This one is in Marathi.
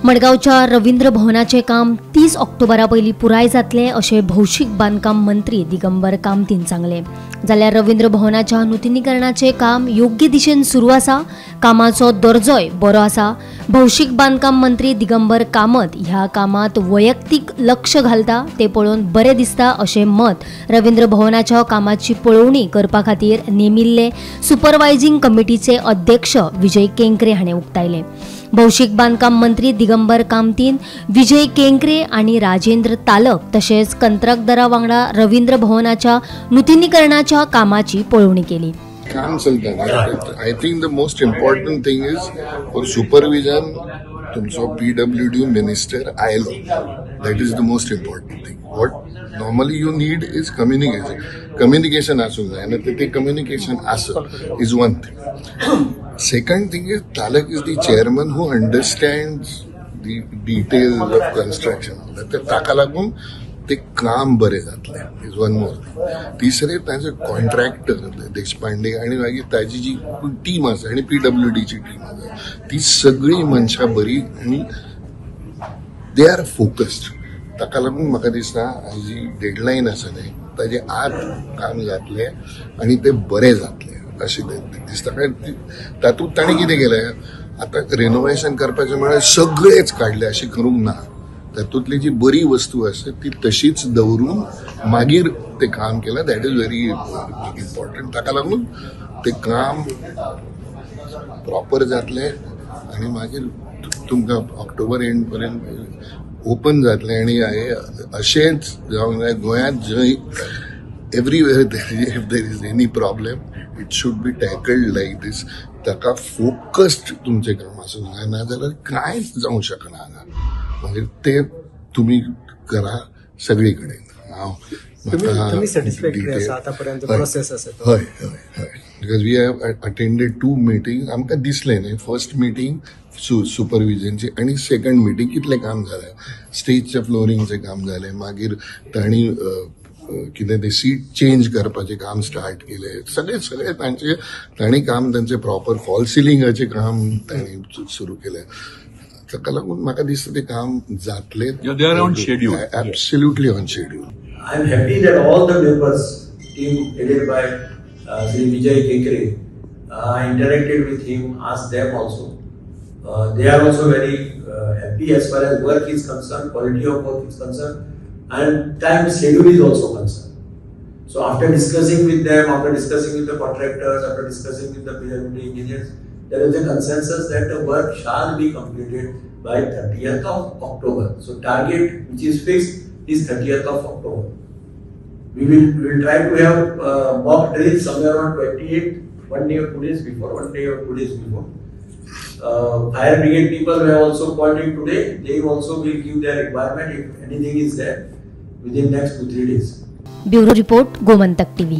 मडगावच्या रवींद्र भवनाचे काम 30 ऑक्टोबरा पयलीं पुराय जातले अशें भौशीक बांदकाम मंत्री दिगंबर कामतीन सांगले। जाल्यार रवींद्र भवनाच्या नूतनीकरणाचे काम योग्य दिशेन सुरू आसा, कामाचो दर्जोय बरो आसा। भौशीक बांदकाम मंत्री दिगंबर कामत ह्या कामात वैयक्तीक लक्ष घालता ते पळोवन बरें दिसता अशें मत रवींद्र भवनाच्या कामाची पळोवणी करपा खातीर नेमिल्ले सुपरवायझिंग कमिटीचे अध्यक्ष विजय केंकरे हाणें उक्तायलें। भौशीक बांदकाम मंत्री दिगंबर कामतीन विजय केंकरे आणि राजेंद्र तालक तसेच कंत्राटदारा वांगडा रवींद्र भवनाच्या नूतनीकरणाच्या कामाची पळोवणी केली। काम चलता। I think the most important thing is for supervision तुमचो PWD मिनिस्टर आयलो, that is the most important thing. What normally you need is communication आसूंक जाय आनी ते कम्युनिकेशन आसप is one thing. Second thing is Talak is the chairman who understands the details of construction. ताका लागून ते काम बरे जातले इज वन मोर थिंग। तिसरे ताचे कॉन्ट्रॅक्टर देशपांडे आणि मागीर ताची जी टीम आसा आणि PWD ची टीम आसा ती सगळी मनशां बरी आणि दे आर फोकस्ड। ताका लागून म्हाका दिसता जी डेडलायन आसा न्हय ताजे आत काम जातले आणि ते बरे जातले अशें दिसता। तातूंत ताणें कितें केलें, आतां रिनोवेशन करपाचें म्हळ्यार सगळेच काडले अशें करूंक ना। तातूंतली जी बरी वस्तू आसा ती तशीच दवरून मागीर तें काम केलें, दॅट इज व्हेरी इम्पॉर्टंट। ताका लागून तें काम प्रॉपर जातलें आनी मागीर तुमकां ऑक्टोबर एंड पर्यंत ओपन जातलें आनी अशेंच जावंक जाय गोंयांत जंय everywhere if there is any problem it should be tackled like this. ताका फोकस्ड तुमचें काम आसूंक जाय, नाजाल्यार कांयच जावंक शकना हांगा। मागीर ते तुमी करा सगळी कडेन। हय because we have attended 2 meeting. आमकां दिसलें न्ही फर्स्ट मिटींग सुपरविजनची आणि सेकंड मिटींग कितलें काम जालें, स्टेजच्या फ्लोरिंगचें काम जालें, मागीर तांणी कितें ते सीट चेंज करपाचें काम स्टार्ट केलें, सगळे तांणी काम तांचें प्रॉपर फॉल सिलिंगाचें काम तांणी सुरू केलें। ताका लागून म्हाका दिसता तें काम जातलें। They are on schedule. Absolutely on schedule. I am happy that all the members, team headed by Sri Vijay Kenkre, I interacted with him, asked them also. They are also very happy as far as work is concerned, quality of work is concerned, and time schedule is also concerned. So after discussing with them, after discussing with the contractors, after discussing with the PWD engineers, there is a consensus that the work shall be completed by 30th of October. So target which is fixed is 30th of October. We will try to have mock drills somewhere around 28th, 1 day or 2 days before, 1 day or 2 days before. Fire brigade people were also called in today. They also will give their requirement if anything is there within next 2-3 days. Bureau report Gomantak TV।